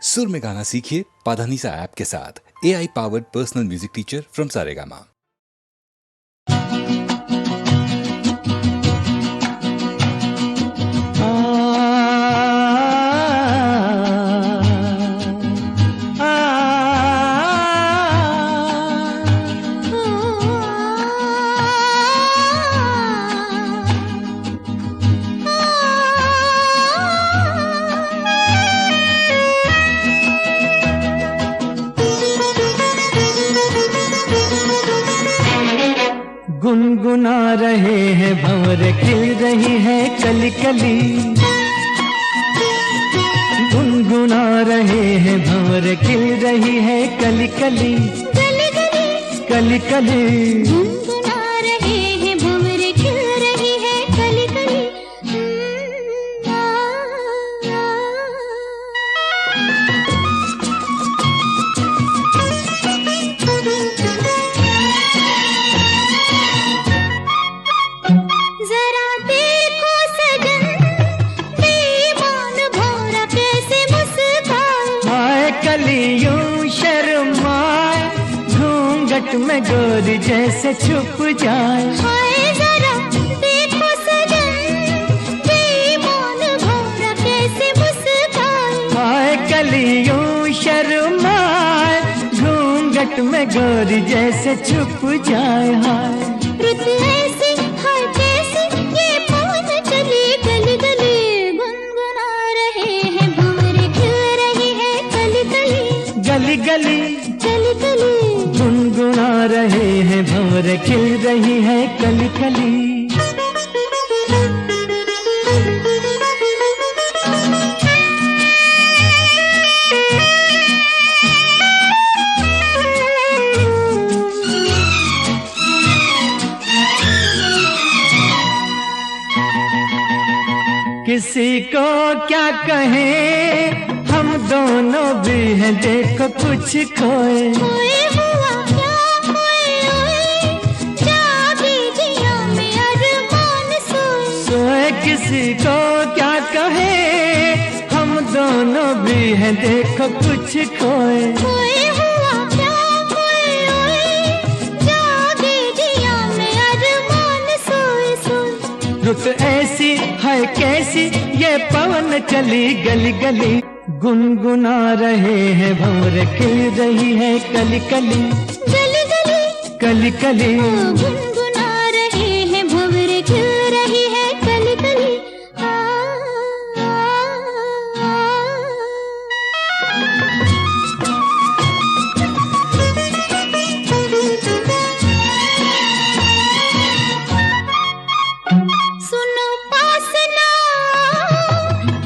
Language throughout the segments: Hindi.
सुर में गाना सीखिए पाधानीसा ऐप के साथ। AI powered personal music teacher from Saregama. गुनगुना रहे हैं भंवर, खिल रही है कली कली। गुनगुना रहे हैं भंवर, खिल रही है कली कली। कली कली गुनगुना रहे हैं भंवर, खिल रही है कली कली। जरा देखो सजन, बेईमान भौरा कैसे मुस्काए। हाय कलियों शर्माए, घूंघट में गोरी जैसे छुप जाए। हाय जरा देखो सजन, बेईमान भौरा कैसे मुस्काए। हाय कलियों शर्माए, घूंघट में गोरी जैसे छुप जाए। हाय रुत ऐसी हाय कैसी, ये पवन चली गली गली। गुनगुना रहे हैं भंवर, खिल रही है कली कली। गली गली कली कली गुनगुना रहे हैं भंवर, खिल रही है कली कली। किसी को क्या कहें, हम दोनों भी हैं देखो कुछ खोए। खोए हुआ क्या खोए ओए, जागे जिया में अरमान सोए। सोए किसी को क्या कहें, हम दोनों भी हैं देखो कुछ खोए। खोए हुआ क्या खोए ओए, जागे जिया में अरमान सोए सोए। रुत ऐसी है कैसी, ये पवन चली गली गली। गुनगुना रहे हैं भंवर, खिल रही है कली कली। गली गली कली कली गुनगुना रहे हैं भंवर, खिल रही है कली कली। सुनो पास ना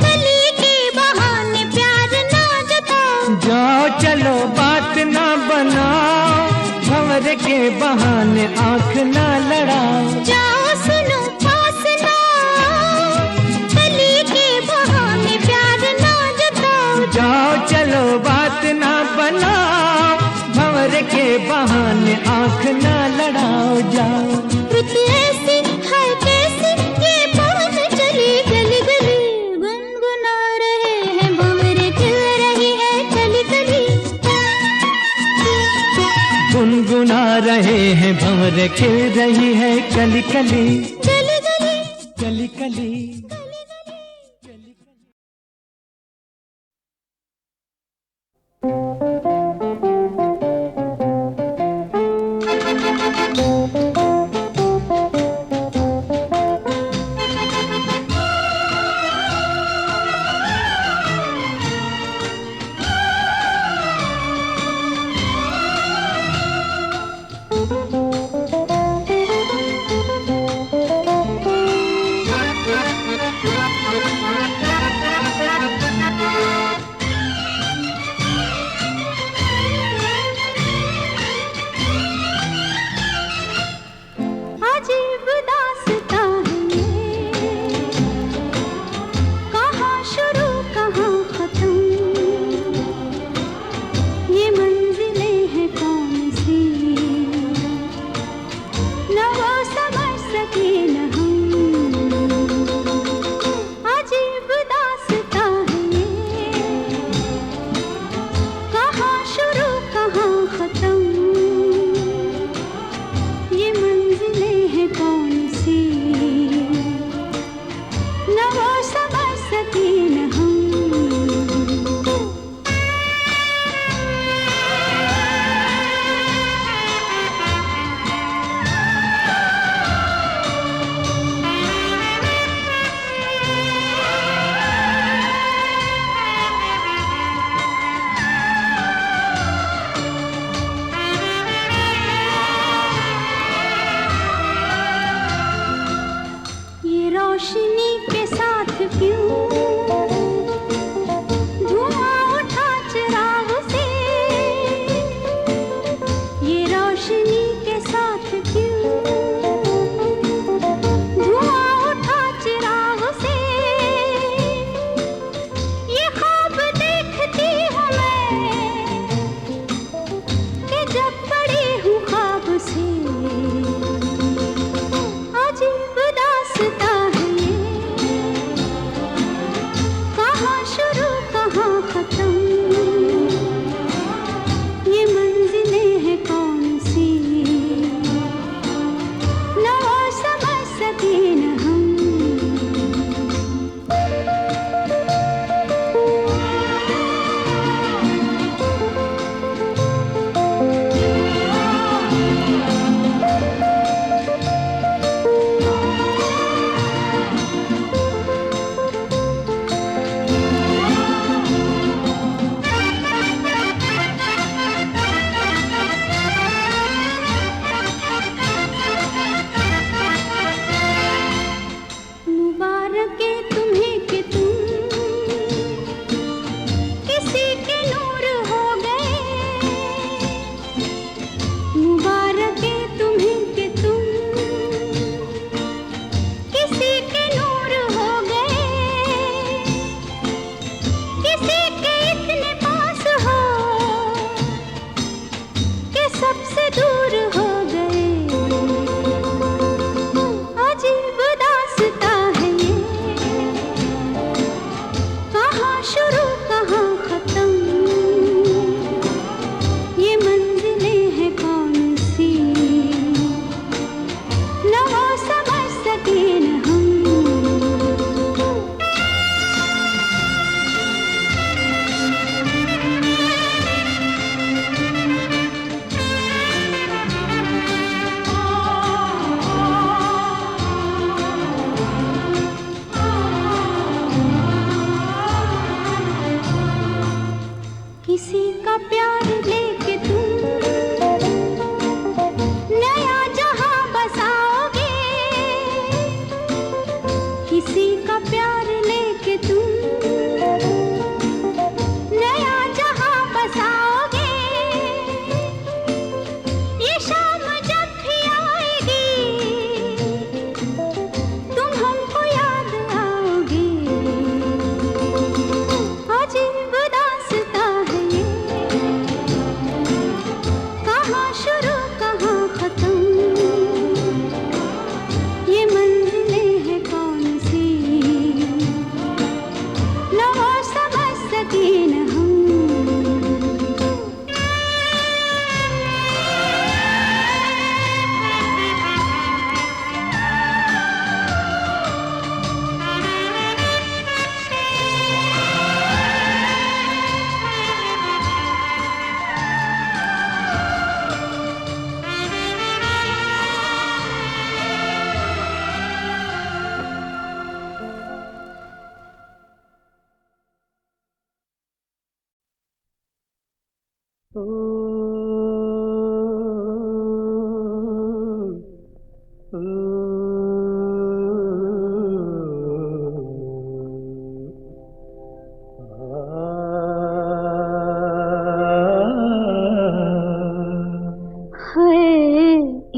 कली के बहाने प्यार ना जताओ। जाओ चलो बात ना बनाओ, भंवर के बहाने आंख ना लड़ाओ। जाओ सुनो पास ना कली के बहाने प्यार ना जताओ। जाओ चलो बात ना बनाओ, भंवर के बहाने आंख ना लड़ाओ। जाओ रुत ऐसी हाय कैसी, ये पवन चली गली गली। गुनगुना रहे हैं भंवर, खिल रही है कली कली। गुनगुना रहे हैं भंवर, खिल रही है कली कली। गली गली कली कली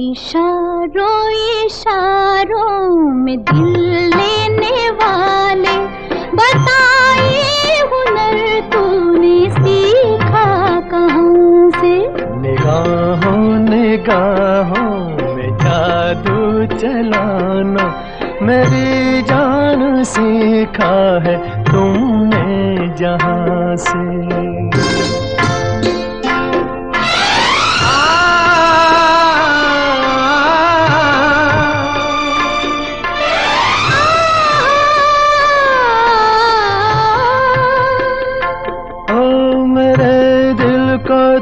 इशारों इशारों में दिल लेने वाले, बताइए हुनर तूने सीखा कहाँ से? निगाहों निगाहों में जादू चलाना मेरी जान सीखा है तुमने जहाँ से।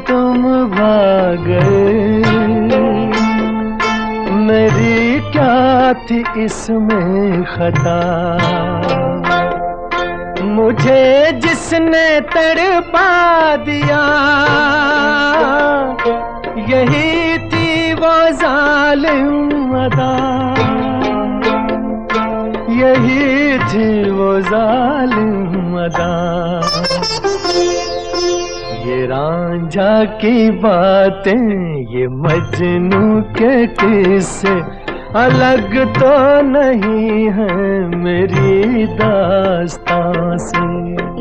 तुम भाग गए, मेरी क्या थी इसमें खता? मुझे जिसने तड़पा दिया, यही थी वो जालिम अदा, यही थी वो जालिम अदा। ये रांझा की बातें, ये मजनू के किस्से अलग तो नहीं है मेरी दास्तां से।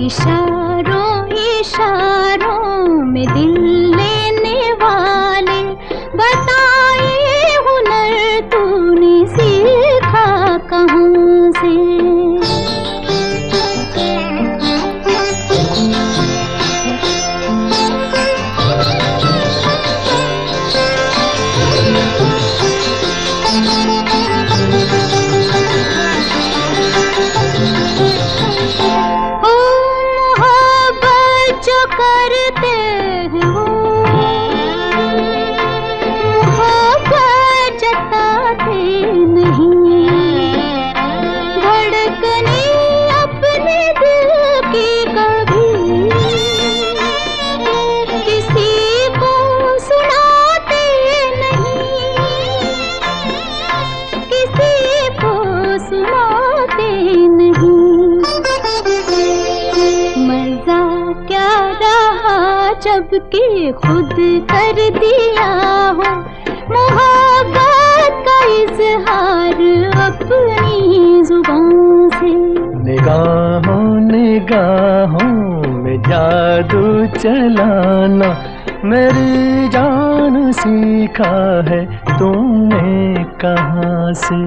इशारों इशारों में दिल लेने वाले, बताइए हुनर तूने सीखा कहाँ से? जबकि खुद कर दिया हो मोहब्बत का इजहार अपनी जुबान से। निगाहों निगाहों में जादू चलाना मेरी जान सीखा है तुमने कहाँ से?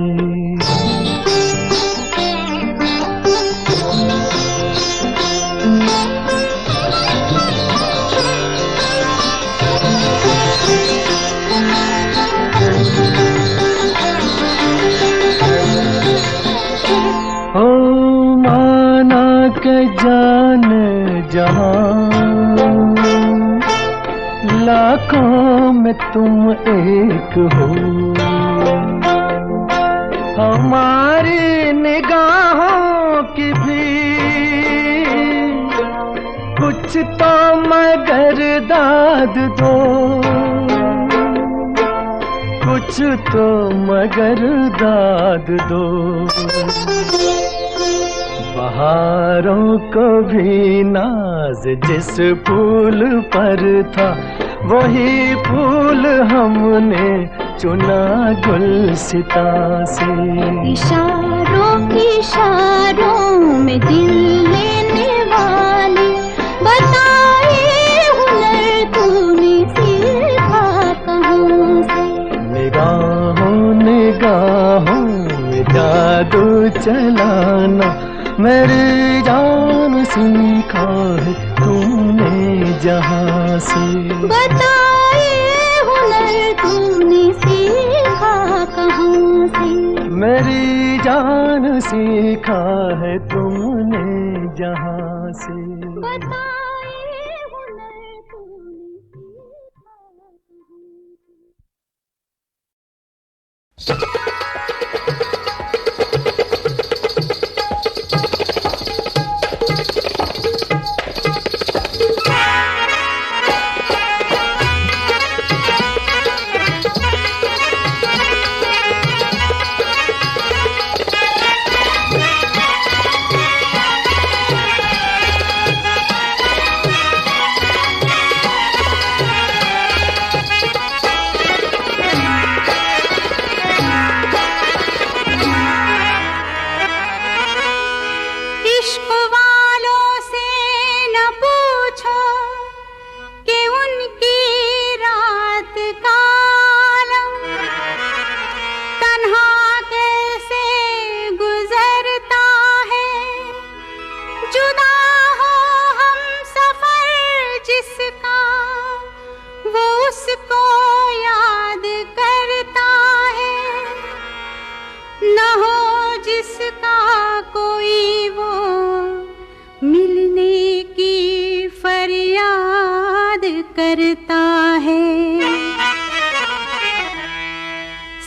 जान जहां लाखों में तुम एक हो, हमारी निगाहों की भी कुछ तो मगर दाद दो, कुछ तो मगर दाद दो। बहारों को भी नाज जिस फूल पर था, वही फूल हमने चुना गुलसिता से। इशारों इशारों में दिल लेने वाले, बताइए हुनर तूने सीखा कहाँ से? निगाहों निगाहों में जादू चलाना मेरी जान सीखा है तूने जहाँ से। बताइए हुनर तूने सीखा कहाँ से? मेरी जान सीखा है तुमने जहाँ से। बताइए हुनर तूने सीखा कहाँ से? करता है।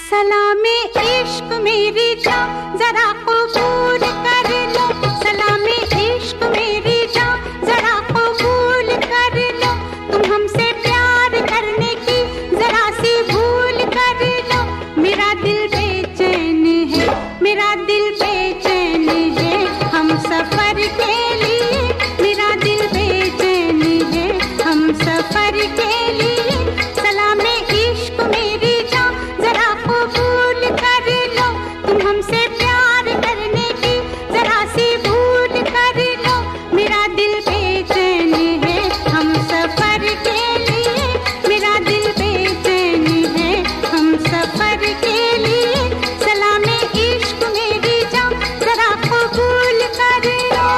सलामे इश्क मेरी जान जरा कबूल कर लो, सलामे इश्क मेरी जान जरा कबूल कर लो, तुम हमसे प्यार करने की जरा सी भूल कर लो। मेरा दिल बेचैन है, मेरा दिल बेचैन है हम सफर के लिए, मेरा दिल बेचैन है हम सफर के लिए। सलामे इश्क मेरी जान जरा कबूल कर लो, तुम हमसे प्यार करने की जरा सी भूल कर लो। मेरा दिल बेचैन है हम सफर के लिए, मेरा दिल बेचैन है हम सफर के लिए। सलामे इश्क मेरी जान जरा कबूल कर लो।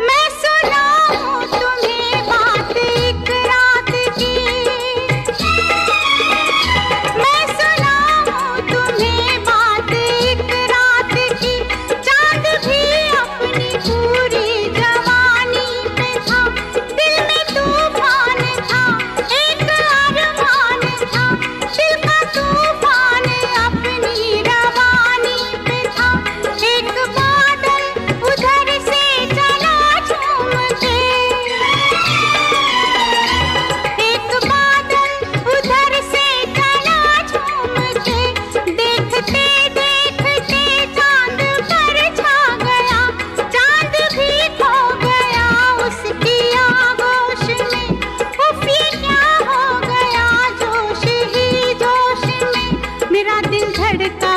मैं सुनाऊं तुम्हें बात एक रात की, मैं सुनाऊं तुम्हें बात एक रात की। चांद भी अपनी पूरी जवानी पे था, दिल में तूफान था, एक अरमान था, दिल का तूफान अपनी रवानी पे था। एक बादल उधर से चला झूम के, एक बादल उधर से चला झूम के, देखते देखते चांद पर छा गया, चांद भी खो गया उसकी आगोश में। उफ ये क्या हो गया जोश ही जोश में। मेरा दिल धड़का,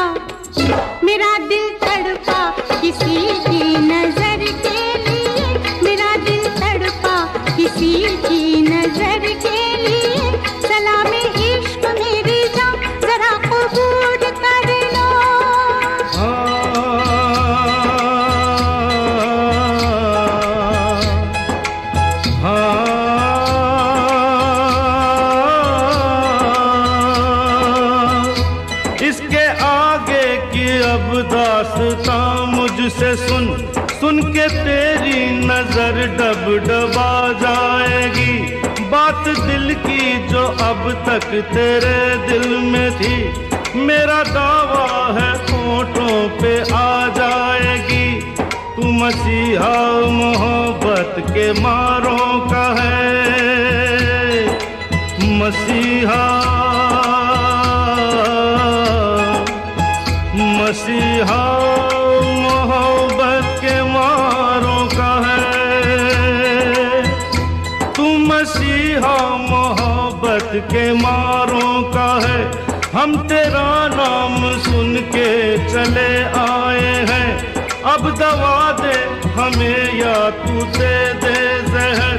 मेरा दिल तड़पा किसी की नजर के लिए, मेरा दिल तड़पा किसी की नजर के लिए। सलामे इश्क मेरी जान जरा कबूल कर लो। इसके आगे की अब दास्तां मुझसे सुन, सुन के तेरी नजर डब डबा जाएगी। बात दिल की जो अब तक तेरे दिल में थी, मेरा दावा है होठों पे आ जाएगी। तू मसीहा मोहब्बत के मारों का है, मसीहा मसीहा मोहब्बत के मारों का है। तू मसीहा मोहब्बत के मारों का है। हम तेरा नाम सुन के चले आए हैं, अब दवा दे हमें या तू दे दे जहर।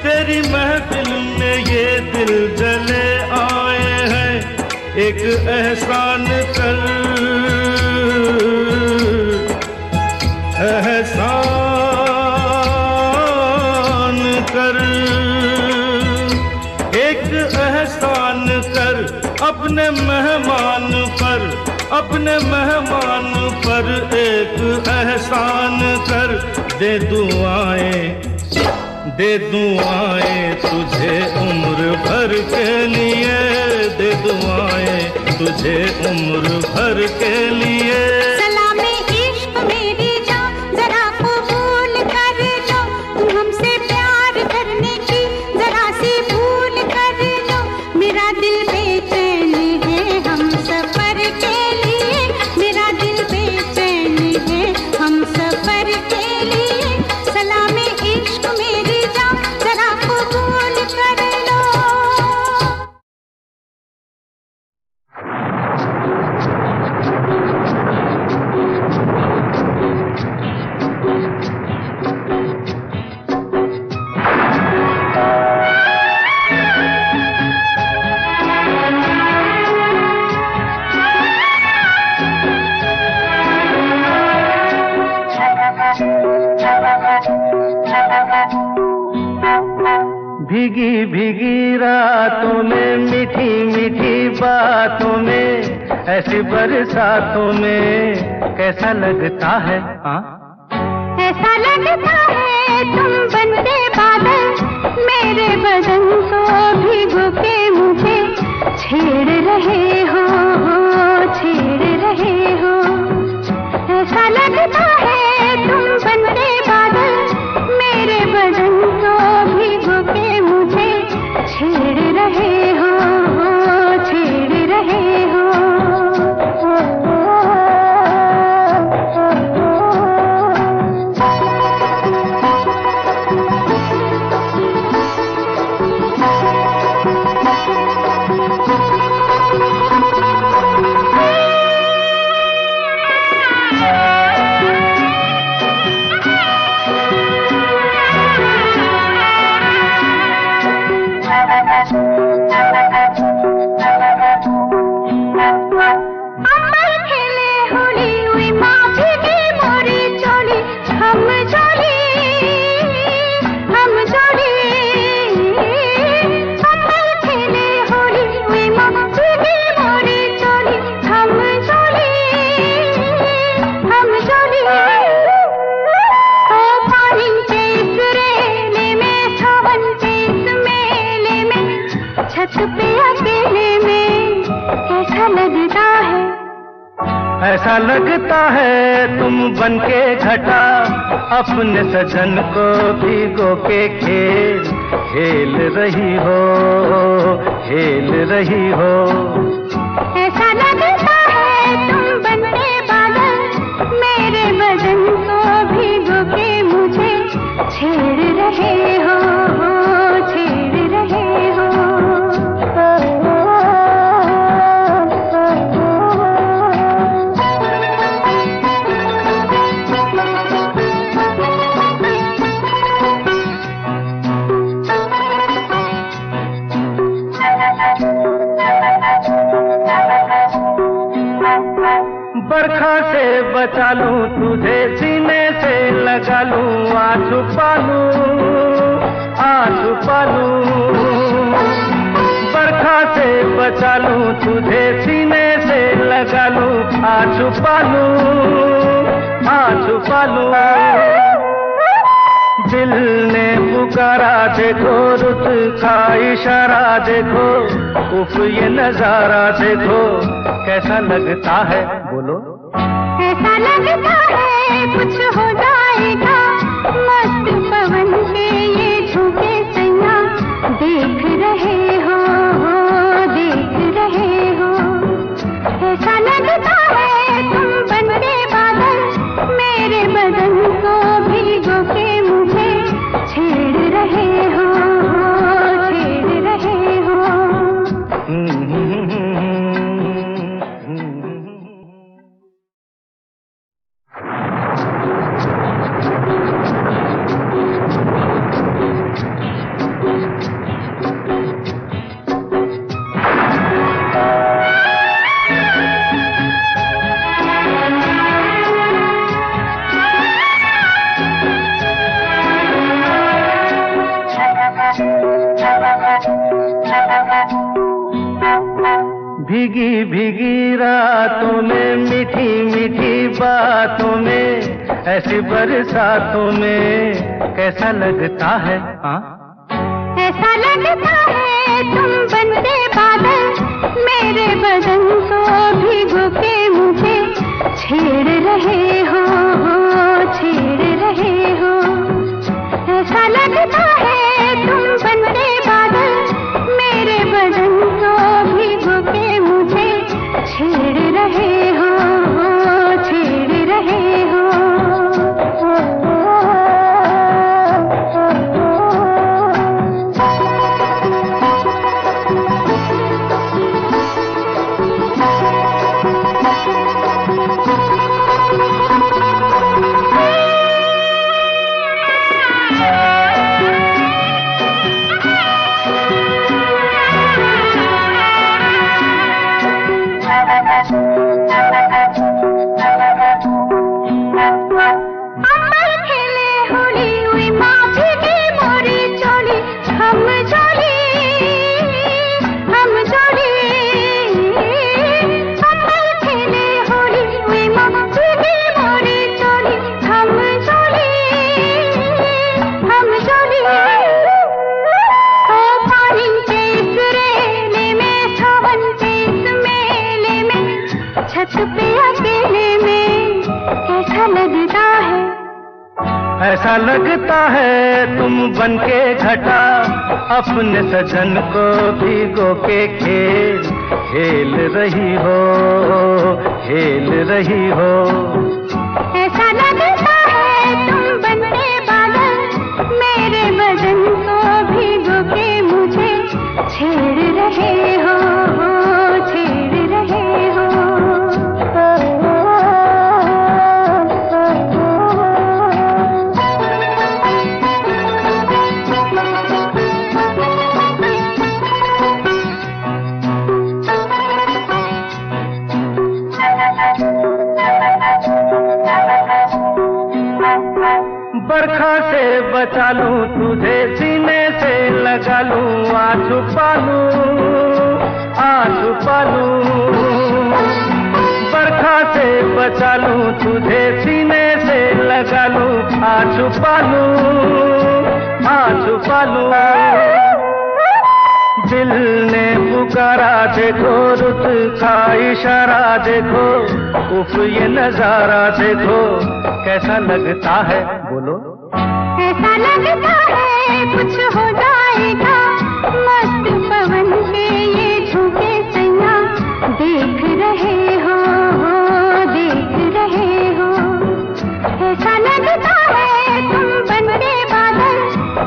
तेरी महफिल में ये दिल जले आए हैं, एक एहसान कर, एहसान कर, एक एहसान कर अपने मेहमान पर, अपने मेहमान पर एक एहसान कर। दे दुआएं, दे दुआएं तुझे उम्र भर के लिए, दे दुआएं तुझे उम्र भर के लिए। सलामे इश्क मेरी जान जरा कबूल कर लो, तुम हमसे प्यार करने की जरा सी भूल कर लो। मेरा दिल बेचैन है हम सफर के लिए, मेरा दिल बेचैन है हम सफर के लिए। सलामे इश्क मेरी जान जरा कबूल कर लो। भीगी भीगी रातों में, मीठी मीठी बातों में, ऐसी बरसातों में कैसा लगता है? हाँ, ऐसा लगता है तुम बनते बादल, मेरे बदन को भिगो के मुझे छेड़ रहे हो, छेड़ रहे हो। ऐसा लगता है तुम बनते बादल, मेरे बदन को भिगो के मुझे छेड़ रहे हो, छेड़ रहे हो। ऐसा लगता है तुम बनके घटा, अपने सजन को भिगो के खेल रही हो, खेल रही हो। ऐसा लगता है तुम बनके बादल, मेरे बदन को भिगो के मुझे छेड़ रहे हो, छेड़ रहे हो। बरखा से बचा लूं तुझे, सीने से लगा लूं, आ छुपा लूं। बरखा से बचा लूं तुझे, सीने से लगा लूं, आ छुपा लूं। दिल ने पुकारा देखो, रुत का इशारा देखो, उफ ये नजारा देखो, कैसा लगता है? बोलो। ऐसा लगता है कुछ हो जाएगा, मस्त पवन के ये झूठे सैया देख रहे हो, देख रहे हो। ऐसा लगता है तुम बनते बादल, मेरे बदन को भिगो के मुझे छेड़ रहे हो, छेड़ रहे हो। भीगी भीगी रातों में, मीठी मीठी बातों में, ऐसी बरसातों में कैसा लगता है? हाँ, ऐसा लगता है तुम बनते बादल, मेरे बदन को भिगो के मुझे छेड़ रहे हो, छेड़ रहे हो। ऐसा लगता है तुम बनते बादल, मेरे बदन को भिगो के मुझे छेड़ रहे हो, छेड़ रहे हो। अमर खेले होली हुई माँ ऐसा लगता है तुम बनके घटा अपने सजन को भिगो के खेल रही हो, खेल रही हो। ऐसा लगता है तुम बनके बादल मेरे बदन को भिगो के मुझे छेड़ रहे हो, छेड़ रहे हो। बरखा से बचा लूं तुझे, सीने से लगा लूं, आ छुपा लूं। बरखा से बचा लूं तुझे, सीने से लगा लूं, आ छुपा लूं। दिल ने पुकारा देखो, रुत का इशारा देखो, उफ ये नजारा देखो, कैसा लगता है बोलो। ऐसा लगता है कुछ हो जाएगा, मस्त पवन के ये झोंके सैया देख रहे हो, देख रहे हो। ऐसा लगता है तुम बनके बादल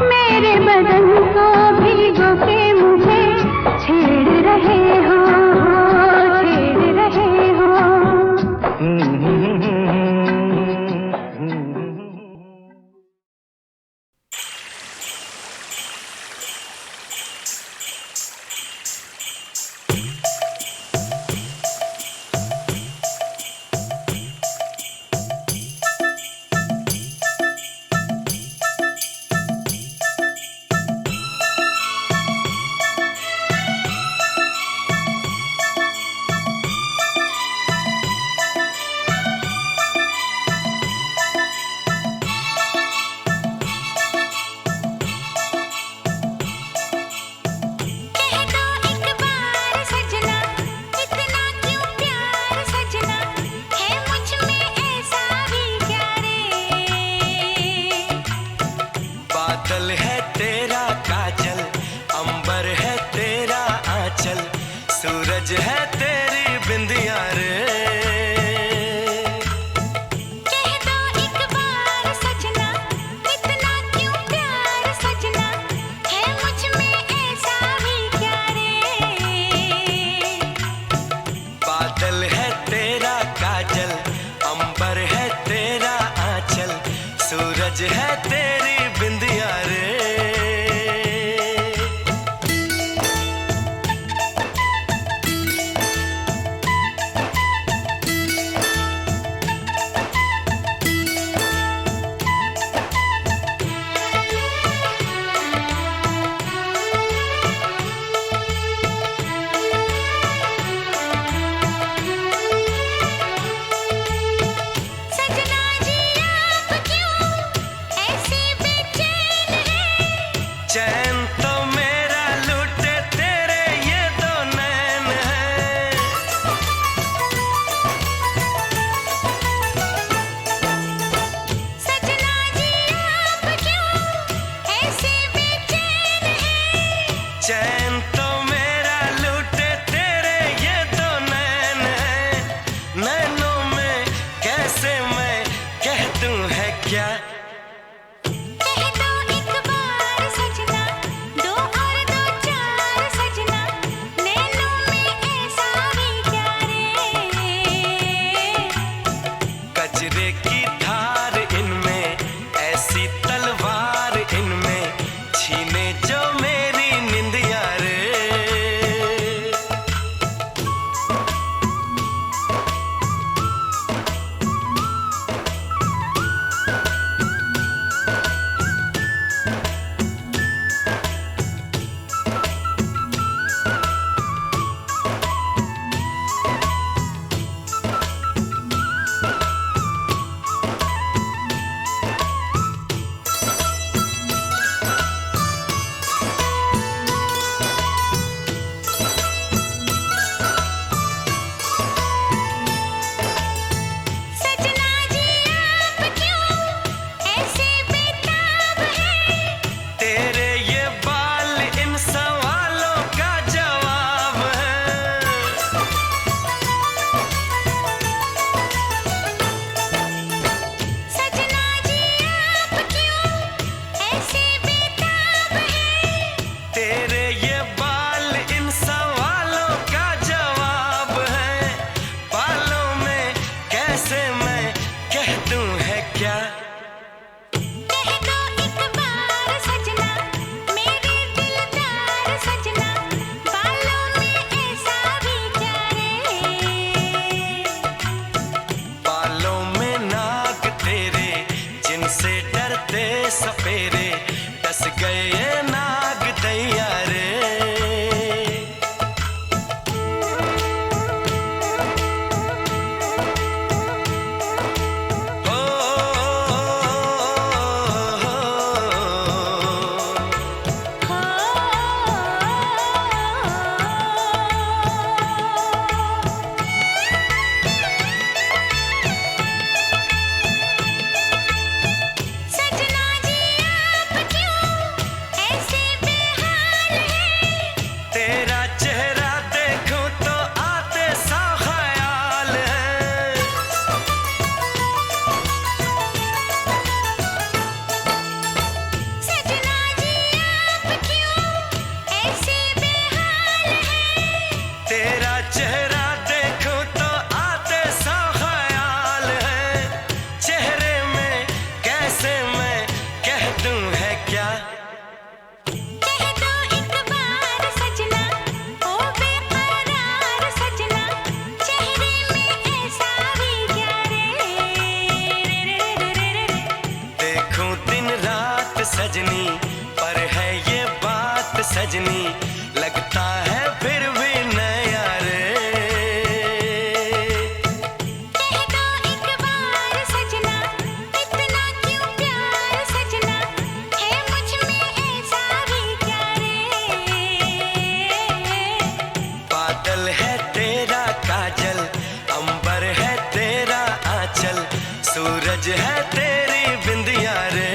मेरे बदन को भिगो के मुझे छेड़ रहे हो, छेड़ रहे हो। बादल है तेरा काजल, अंबर है तेरा आंचल, सूरज है तेरी बिंदिया रे। कह दो एक बार सजना, इतना क्यों प्यार सजना, है मुझ में ऐसा भी क्या रे। बादल है तेरा काजल, अंबर है तेरा आंचल, सूरज है तेरी बिंदिया रे। सजना जी आप क्यों ऐसे सपेरे डस गए नाग दैया रे। सजनी पर है ये बात सजनी, लगता है फिर भी नया रे। कह दो एक बार सजना, इतना क्यों प्यार सजना, है मुझ में ऐसा भी क्या रे। बादल है तेरा काजल, अंबर है तेरा आंचल, सूरज है तेरी बिंदिया रे।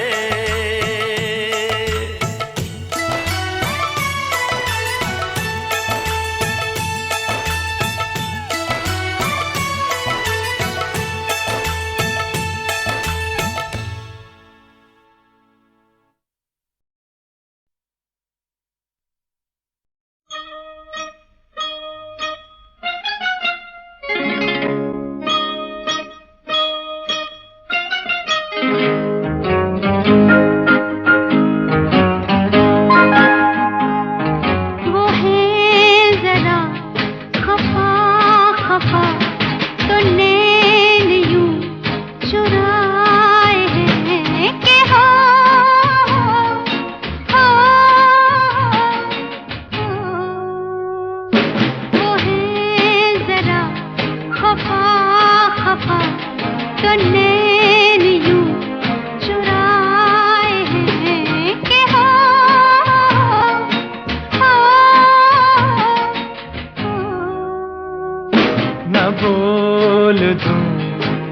बोल दूं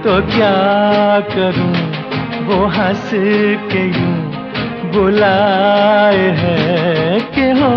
तो क्या करूं, वो हंस के यूं बुलाए हैं कि हो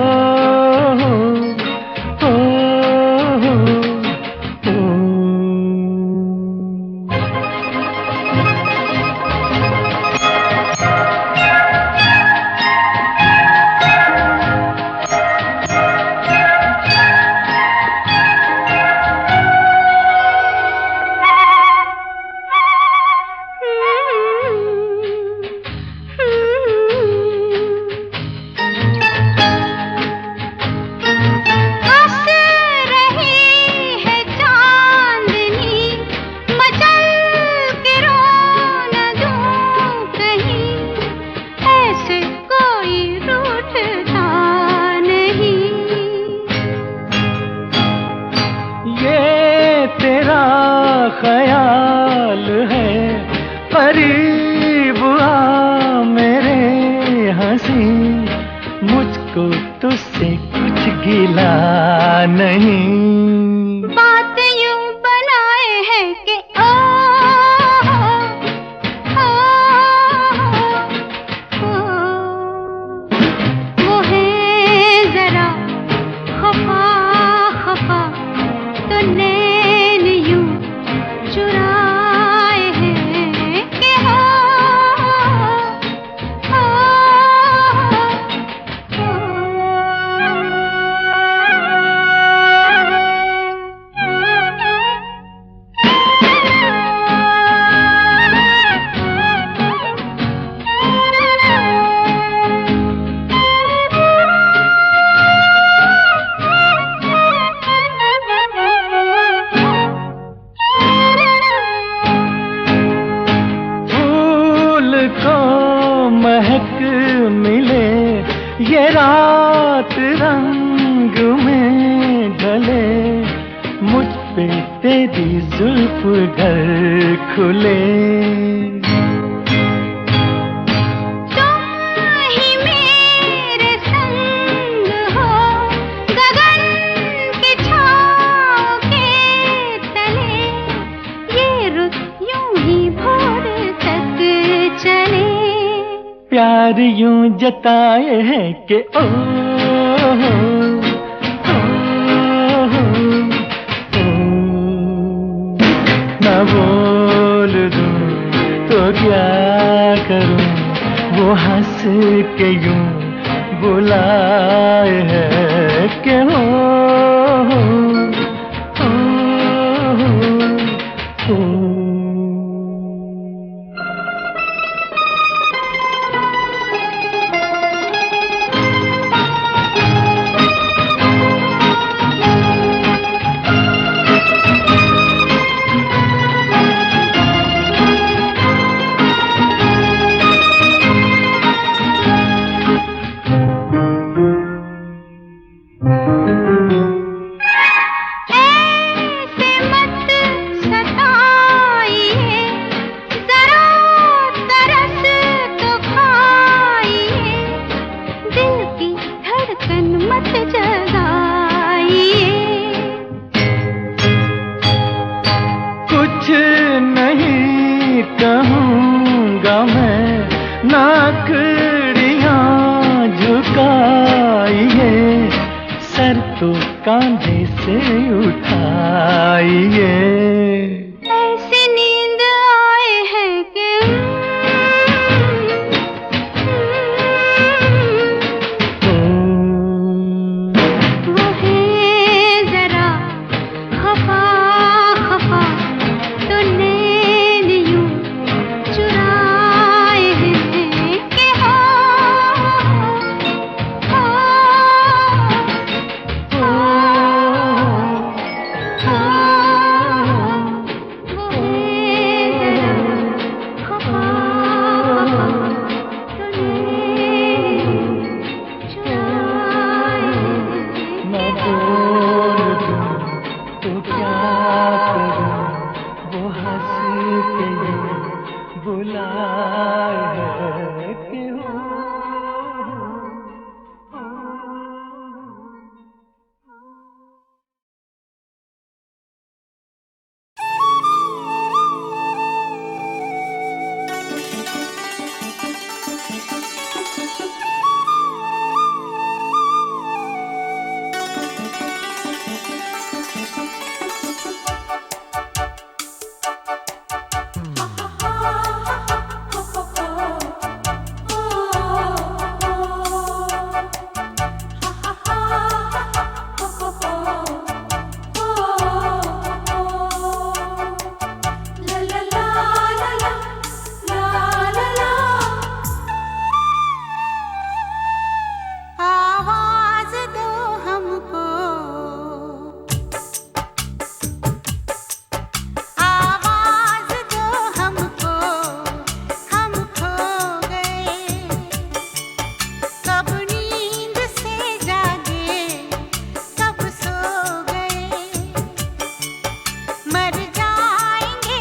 ख्याल है, करीब आ मेरे हंसी, मुझको तुझसे कुछ गिला नहीं। बात यूं बनाए है कि वो है जरा खफा खफा, तो नैन यूं चुराए हैं कि महक मिले, ये रात रंग में ढले, मुझ पे तेरी जुल्फ घर खुले। प्यार यूं जताए हैं कि ओ, ना बोल दूं तो क्या करूं, वो हंस के यूं बुलाए हैं कि हो, कहूँगा मैं, नाकड़ियाँ झुकाइए, सर तो कांधे से उठाइए। ऐसी नींद आए है कि वो है जरा खफा खफा, तो नैन यूं चुराए हैं कि हो, वो है जरा खफा खफा, तो नैन चुराए हैं। न बोल दूं तो क्या करूं, वो हंस के यूं बुलाए है कि हो। आवाज दो हमको, आवाज दो हमको, हम खो गए, कब नींद से जागे, कब सो गए, मर जाएंगे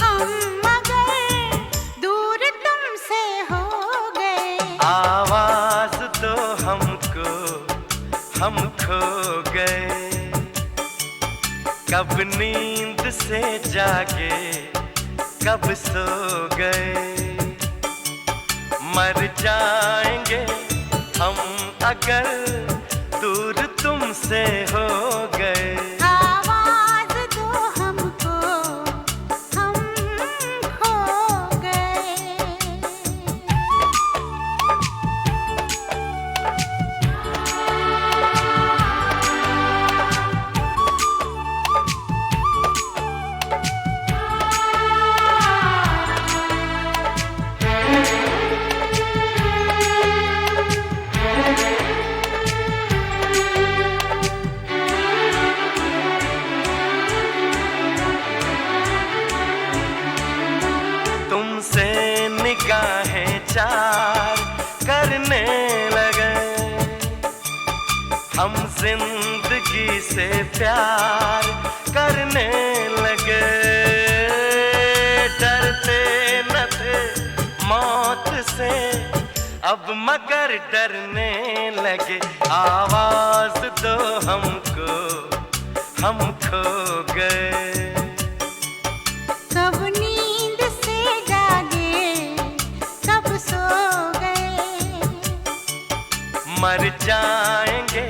हम मगर दूर तुमसे हो गए। आवाज दो हमको, हम खो गए, कब नींद से जागे, कब सो गए, मर जाएंगे हम अगर दूर तुमसे हो गए। आवाज दो हमको, हम खो गए। जिंदगी से प्यार करने लगे। डरते न थे मौत से अब मगर डरने लगे। आवाज दो हमको, हम खो गए। कब नींद से जागे, कब सो गए। मर जाएंगे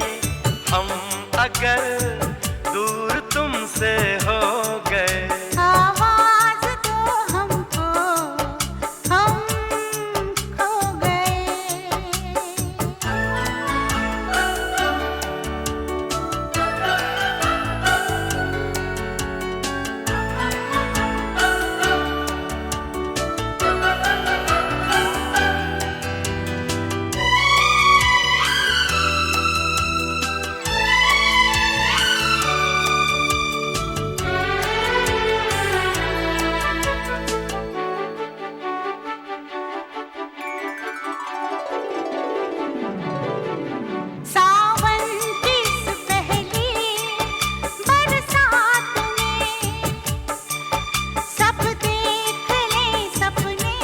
हम अगर दूर तुमसे हो गए। आवाज दो हमको, हम खो गए। सावन की इस पहली बरसात में सब देख ले सपने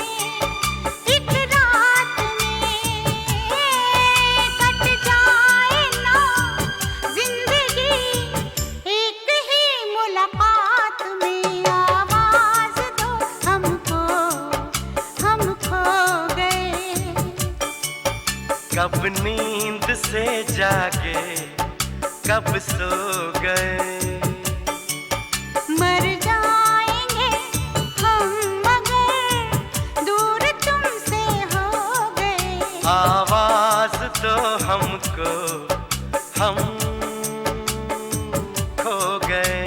एक रात में। कट जाए ना जिंदगी एक ही मुलाकात में। आवाज दो हमको, हम खो गए। कब नींद से जागे, कब सो गए। मर जाएंगे हम मगर दूर तुमसे हो गए। आवाज दो हमको, हम खो गए।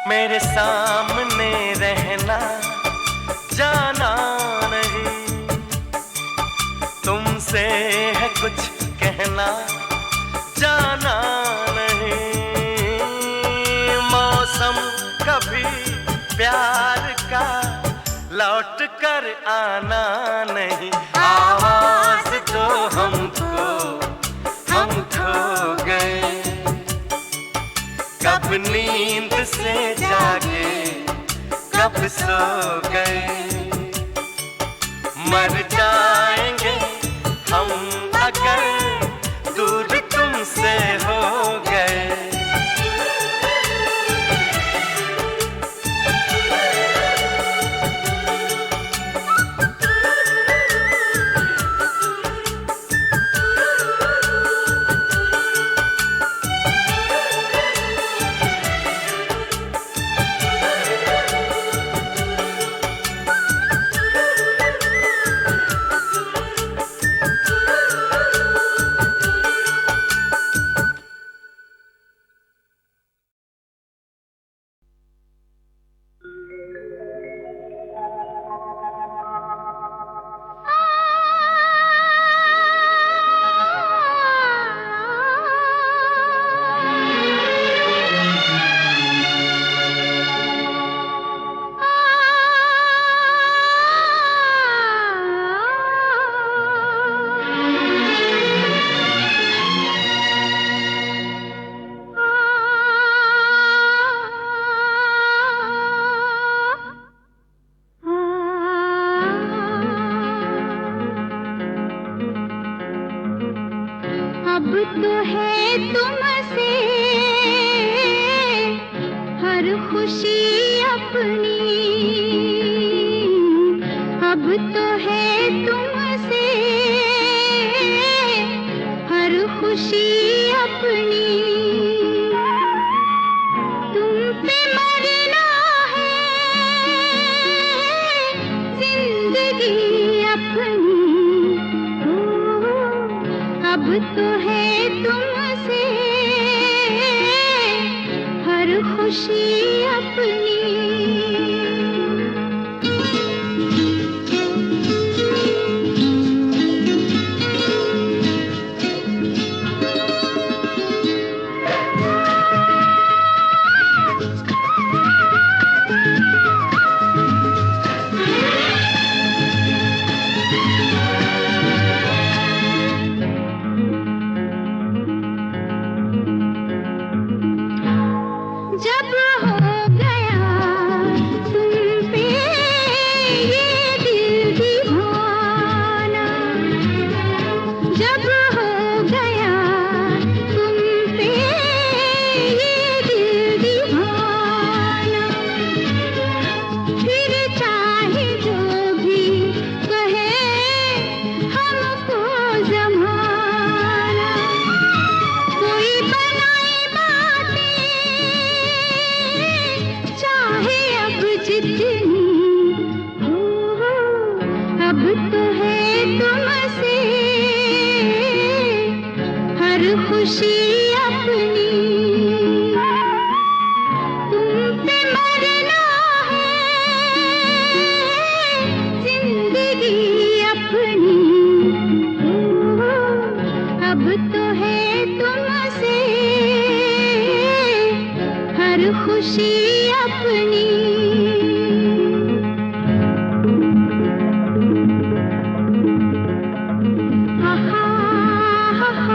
मेरे सामने रहना, जाना नहीं। तुमसे है कुछ कहना, जाना नहीं। मौसम कभी प्यार का लौट कर आना नहीं। आवाज दो हमको, हम खो गए। कब नींद से जागे, कब सो गए। मर जाएंगे हम अगर दूर तुमसे हो गए। अब तो है तुमसे हर खुशी अपनी। अब तो है तुमसे हर खुशी अपनी। तुम पे मरना है जिंदगी अपनी। अब तो है तुमसे हर खुशी अपनी। जब हो गया तुम पे ये दिल दीवाना, जब हो गया तुम पे ये दिल दीवाना, फिर चाहे जो भी कहे हमको जमाना, कोई बनाए बातें चाहे अब जितनी हो, अब तो है तुमसे हर खुशी अपनी। तुम पे मरना है जिंदगी अपनी हो, अब तो है तुमसे हर खुशी अपनी। आहा, आहा, आहा,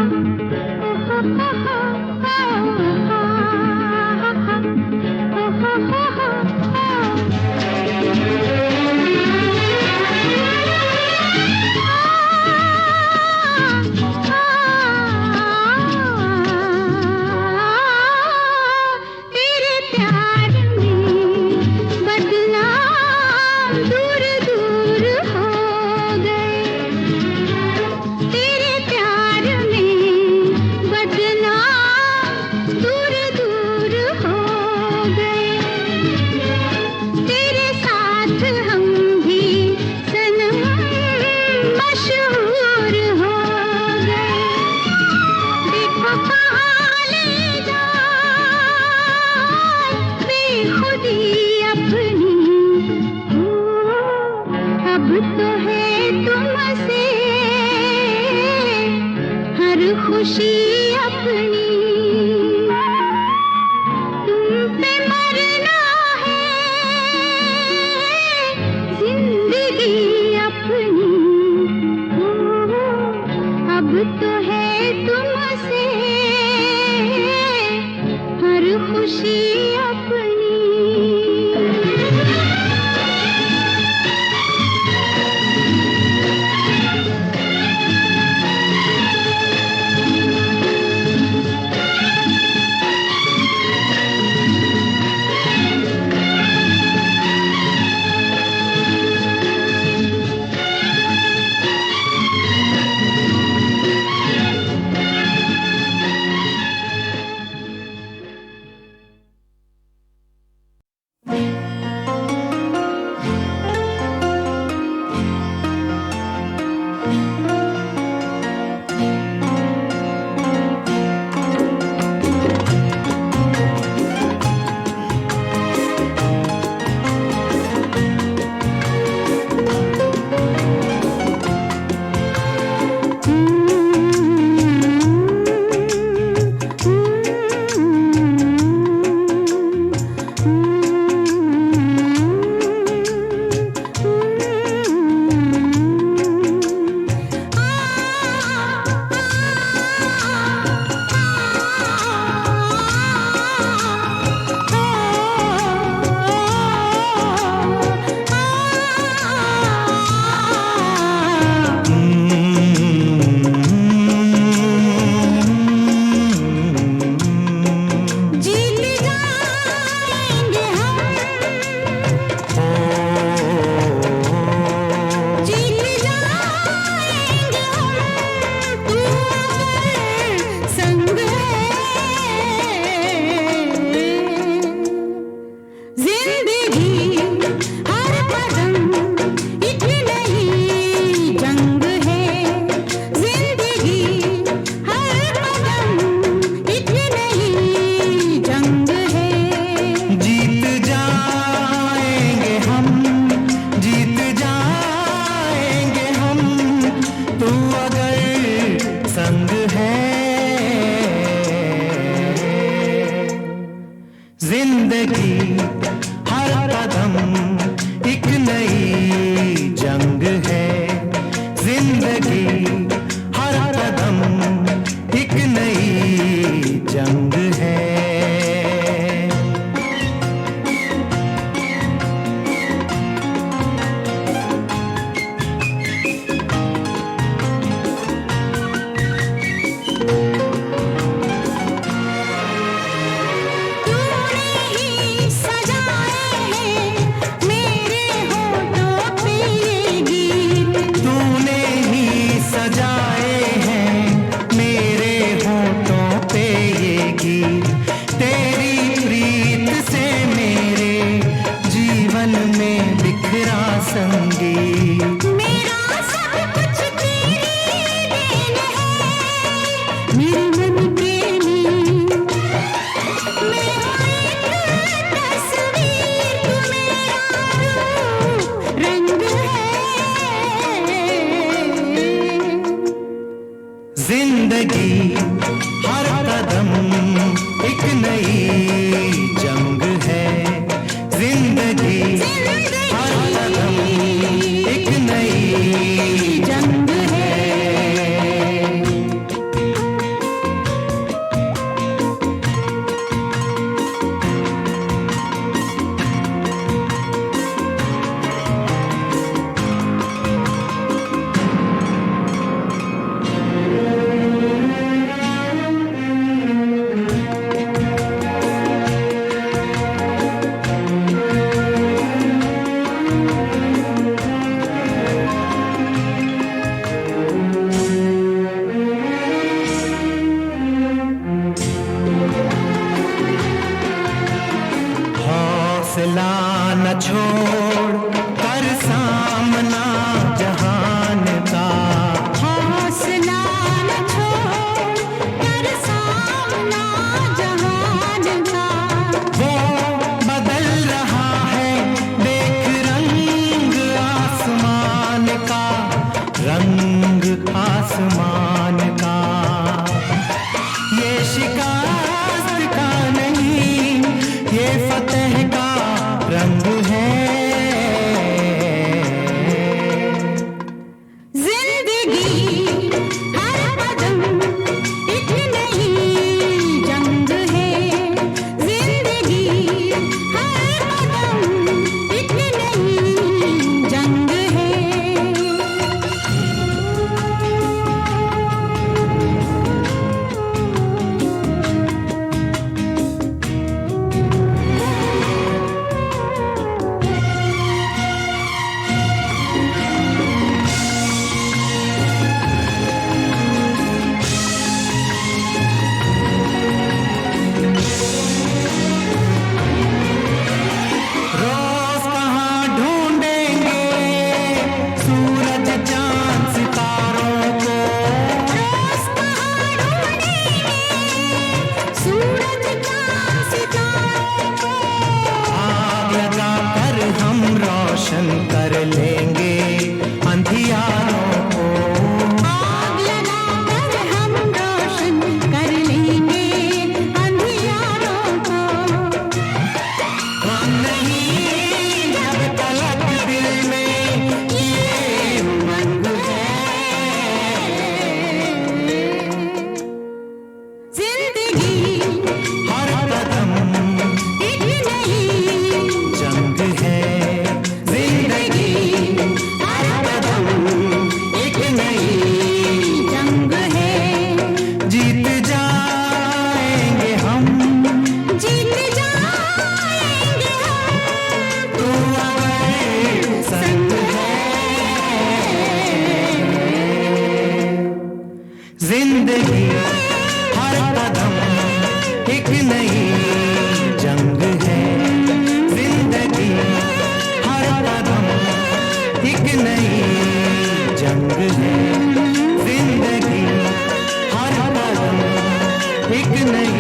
तेरे प्यार में बदनाम दूर दूर हो गए, तेरे प्यार में बदनाम दूर दूर हो गए, तेरे साथ हम भी सनम मशहूर हो गए। देखो कहाँ ले जाए बेखुदी अपनी हो, अब तो है तुमसे हर खुशी अपनी। तुम पे मरना है जिंदगी अपनी हो, अब तो है तुमसे हर खुशी अपनी। जिंदगी हर कदम एक नई जंग है, जिंदगी हर कदम एक नई जंग है। जिंदगी हर कदम एक नई जंग है, जिंदगी हर कदम एक नई जंग है। हौसला न छोड़ कर सामना जहान का, हौसला न छोड़ कर सामना जहान का। वो बदल रहा है देख रंग आसमान का, रंग आसमान का। ये शिकस्त का नहीं, ये फतेह का रंग है। जिंदगी हर कदम एक नई जंग है, जिंदगी हर कदम एक नई जंग है। रोज कहाँ ढूंढेंगे सूरज चांद सितारों को, रोज कहाँ ढूंढेंगे सूरज चांद सितारों को। आग लगाकर हम रोशन कर लेंगे अंधियारों को। आग लगाकर हम रोशन कर लेंगे अंधियारों को। हम नहीं जब तलक दिल में ये उमंग है। जिंदगी हर कदम एक नई जंग है, जिंदगी हर कदम एक नई जंग है। जीत जाएंगे हम, जीत जाएंगे हम। तू अगर संग है। जिंदगी हर कदम एक नई जंग है, जिंदगी हर कदम एक नई जंग है, जिंदगी हर कदम एक नई